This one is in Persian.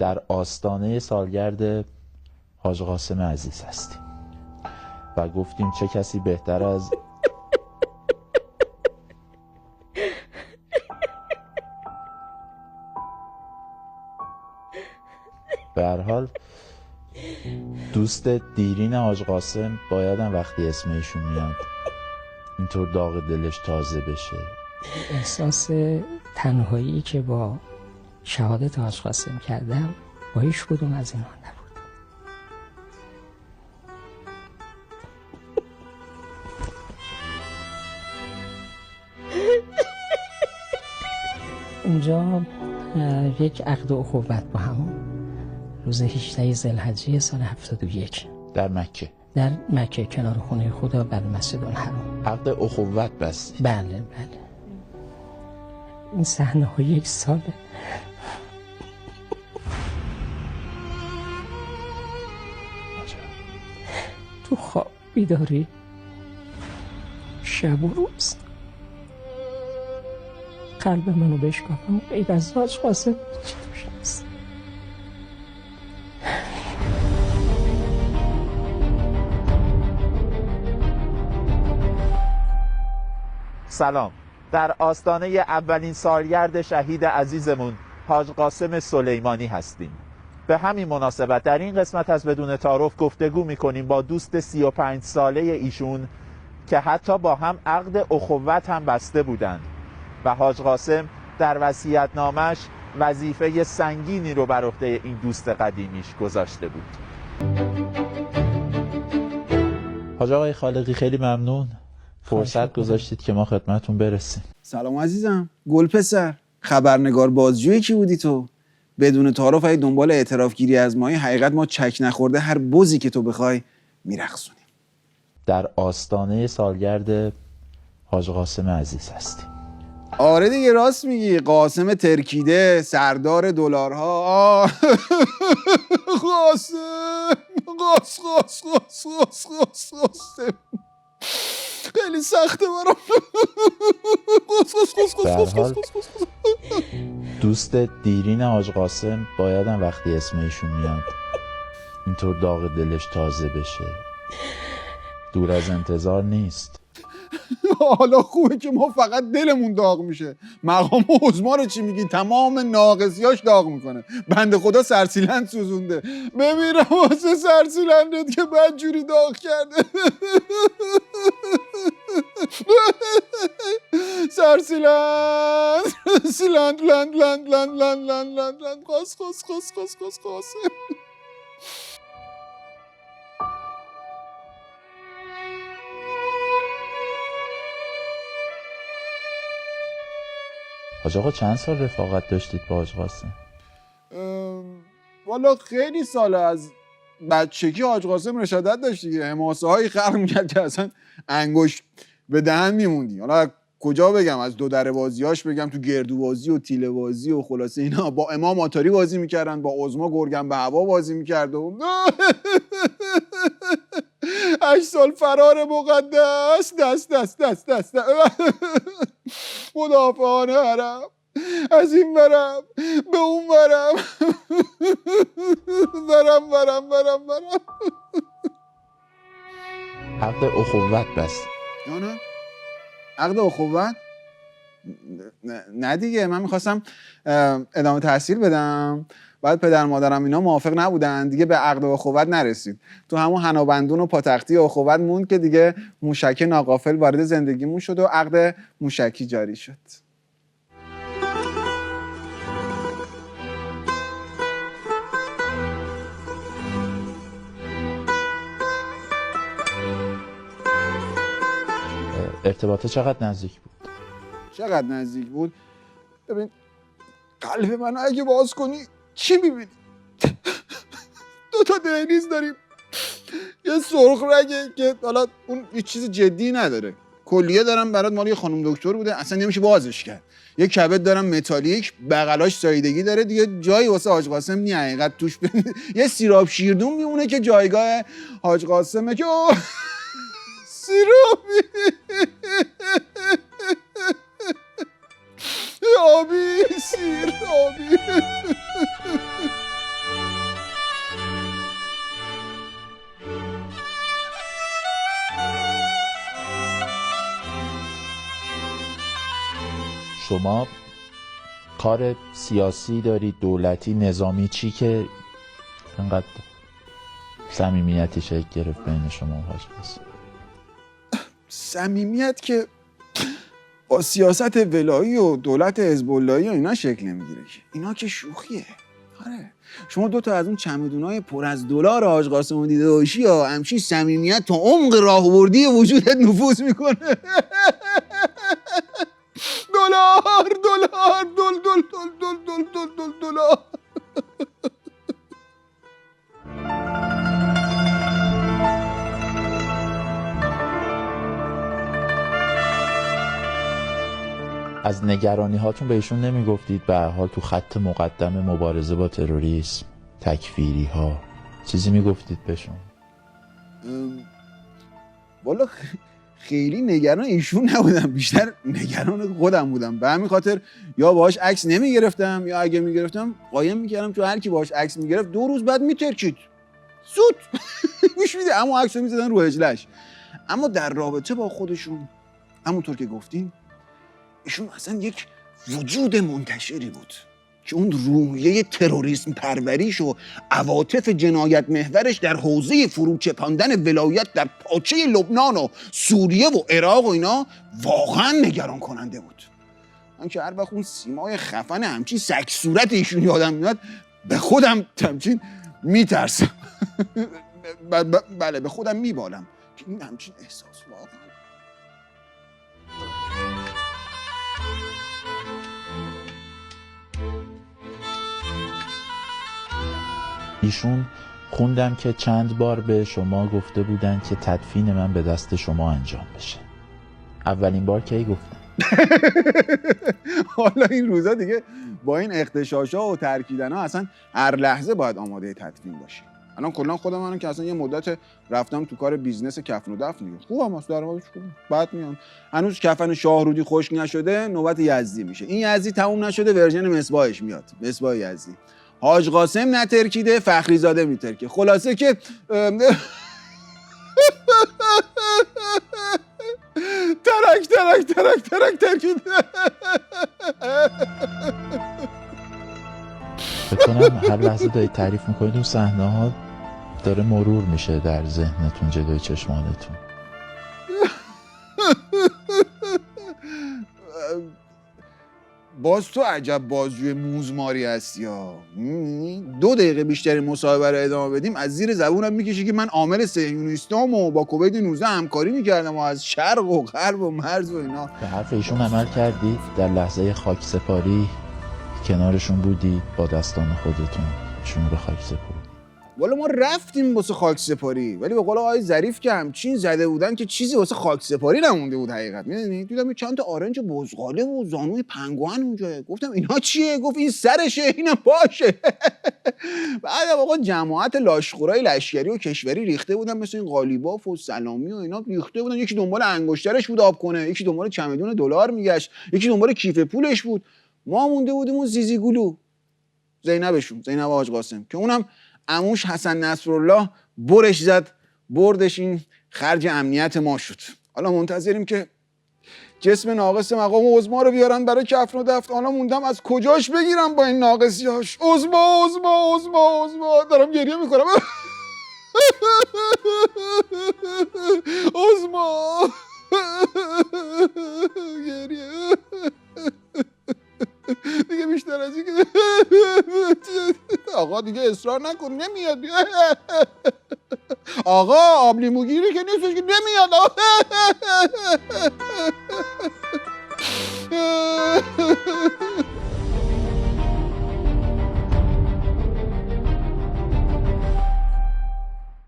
در آستانه سالگرد حاج قاسم عزیز هستیم و گفتیم چه کسی بهتر از به هر حال دوست دیرین حاج قاسم بایدم وقتی اسم ایشون میاد اینطور داغ دلش تازه بشه. احساس تنهایی که با شهادت حاج قاسم کردم با هیچ کدوم از اینا نبود. اونجا یک عقد اخوت با هم روز 18 ذوالحجه سال 71 در مکه کنار خونه خدا بر مسجد الحرام عقد اخوت بستی؟ بله. این صحنه ها 1 ساله. تو خواب بیداری شب و روز قلب منو بشکافم غیر از حاج قاسم چی توش نیست. سلام. در آستانه اولین سالگرد شهید عزیزمون حاج قاسم سلیمانی هستیم. به همین مناسبت در این قسمت از بدون تعارف گفتگو میکنیم با دوست 35 ساله ایشون که حتی با هم عقد اخوت هم بسته بودند و حاج قاسم در وصیت‌نامه‌اش وظیفه سنگینی رو بر عهده این دوست قدیمیش گذاشته بود. حاج آقای خالقی خیلی ممنون فرصت گذاشتید که ما خدمتتون برسیم. سلام عزیزم. گل پسر، خبرنگار بازجویی کی بودی تو؟ بدون تعارف اگه دنبال اعتراف گیری از مایی حقیقت ما چک نخورده هر بزی که تو بخوای میرقصونیم. در آستانه سالگرد حاج قاسم عزیز هستیم. آره دیگه راست میگی. قاسم ترکیده سردار دلارها. قاسم خیلی سخته برام. به هر حال دوست دیرین حاج قاسم بایدم وقتی اسم ایشون میاد اینطور داغ دلش تازه بشه. دور از انتظار نیست. حالا خوبه که ما فقط دلمون داغ میشه. مقام عظما رو چی میگی؟ تمام ناقصیاش داغ میکنه. بنده خدا سرسیلند سوزونده. بمیرم واسه سرسیلندت که بدجوری داغ کرده. سرسیلند سیلند لند لند لند لند لند لند لند قاس قاس قاس قاس قاس قاس. حاج آقا چند سال رفاقت داشتید با حاج قاسم؟ والا خیلی ساله. از بچگی حاج قاسم رشادت داشت دیگه. حماسه هایی خلق میکرد که اصلا انگشت به دهن میموندی. حالا کجا بگم؟ از دو در بازیاش بگم تو گردو بازی و تیله بازی و خلاصه اینا. با امام آتاری بازی میکردن، با عظما گرگم به هوا بازی میکرد و 8 سال فرار مقدس دست دست دست دست مدافعان حرم از این برم به اون برم برم. عقد اخوت بس؟ نه عقد اخوت؟ نه دیگه. من میخواستم ادامه تحصیل بدم، بعد پدر مادرم اینا موافق نبودن دیگه، به عقد اخوت نرسید. تو همون حنابندون و پاتختی اخوت موند که دیگه موشک ناقافل وارد زندگیمون شد و عقد موشکی جاری شد. ارتباطه چقدر نزدیک بود؟ چقدر نزدیک بود؟ ببین قلب منو اگه باز کنی چی میبینی؟ 2 تا دهلیز داریم، یه سرخ رگه که حالا اون یه چیز جدی نداره، کلیه دارم برات مال یه خانم دکتر بوده اصلا نمیشه بازش کرد، یه کبد دارم متالیک بغلاش سایدگی داره دیگه، جایی واسه حاج قاسم نی حقیقت توش یه سیراب شیردون میمونه که جایگاه حاج قاسمه که سیرابی آبی سیر آبی. شما کار سیاسی دارید، دولتی، نظامی، چی که انقدر صمیمیتی شکل گرفت بین شما و حاج قاسم؟ صمیمیت که با سیاست ولایی و دولت حزب اللهی و اینا شکل نمیگیره، اینا که شوخیه. آره شما 2 تا از اون چمدونای پر از دلار حاج قاسم دیده باشی یا همچین صمیمیت تا عمق راهبردی وجودت نفوذ میکنه. دلار دلار دل دل دل دل دل دل دل دلار. از نگرانی هاتون به ایشون نمیگفتید به هر حال تو خط مقدم مبارزه با تروریسم، تکفیری ها چیزی میگفتید بهشون؟ والا خیلی نگران ایشون نبودم، بیشتر نگران خودم بودم. به همین خاطر یا باهاش عکس نمیگرفتم یا اگه میگرفتم قایم میکردم تو هر کی باهاش عکس میگرفت 2 روز بعد میترکید زود. گوش میده اما عکسو میزدن رو هجلش. اما در رابطه با خودشون همونطور که گفتین ایشون اصلا یک وجود منتشری بود که اون روحیه تروریسم پروریش و عواطف جنایت محورش در حوزه فرو چپاندن ولایت در پاچه لبنان و سوریه و عراق و اینا واقعا نگران کننده بود. من که هر وقت اون سیمای خفن همچین سگ صورت ایشون یادم میاد به خودم همچین میترسم. بله به خودم میبالم که این همچین احساس واقعا. ایشون خوندم که چند بار به شما گفته بودن که تدفین من به دست شما انجام بشه. اولین بار کی گفتن؟ حالا این روزا دیگه با این اغتشاشا و ترکیدن‌ها اصلا هر لحظه باید آماده تدفین باشی. الان کلا خودم منم که اصلا یه مدت رفتم تو کار بیزنس کفن و دفن دیگه. خوبم واسه درآمدش خوبه. بعد میام. هنوز کفن شاهرودی خشک نشده، نوبت یزدی میشه. این یزدی تموم نشده ورژن مصباحش میاد. مصباح یزدی. حاج قاسم نترکیده، فخری زاده میترکه. خلاصه که ترک ترک ترک ترک ترکیده. فکر کنم هر لحظه دارید تعریف میکنید اون صحنه ها داره مرور میشه در ذهنتون جلوی چشمانتون. باز تو عجب بازجوی موزماری هستی یا 2 دقیقه بیشتری مصاحبه رو ادامه بدیم از زیر زبونم میکشی که من عامل صهیونیستام و با کووید 19 همکاری میکردم و از شرق و غرب و مرز و اینا. به حرف ایشون عمل کردید؟ در لحظه خاک سپاری کنارشون بودید با دستان خودتون شون به خاک سپاری؟ والا ما رفتیم واسه خاک سپاری ولی به قول آقای ظریف که همچین زده بودن که چیزی واسه خاک سپاری نمونده بود. حقیقت میدونی دیدم چند تا آرنج بزغاله و زانوی پنگوئن اونجا. گفتم اینا چیه؟ گفت این سرشه اینم باشه. بعد آقا جماعت لاشخورای لشکری و کشوری ریخته بودن مثل این قالیباف و سلامی و اینا ریخته بودن. یکی دنبال انگشترش بود آب کنه، یکی دنبال چمدون دلار میگشت، یکی دنبال کیف پولش بود. ما مونده بودیم اون زیزی گلو زینبشون، زینب حاج قاسم که اونم عموش حسن نصرالله برش زد بردش این خرج امنیت ما شد. حالا منتظریم که جسم ناقص مقام عظما رو بیارن برای کفن و دفن. حالا موندم از کجاش بگیرم با این ناقصیاش. عظما عظما عظما عظما دارم گریه میکنم. عظما گریه دیگه بیشتر از این که آقا دیگه اصرار نکن نمیاد. آقا آب لیمو گیری که نیستش که نمیاد.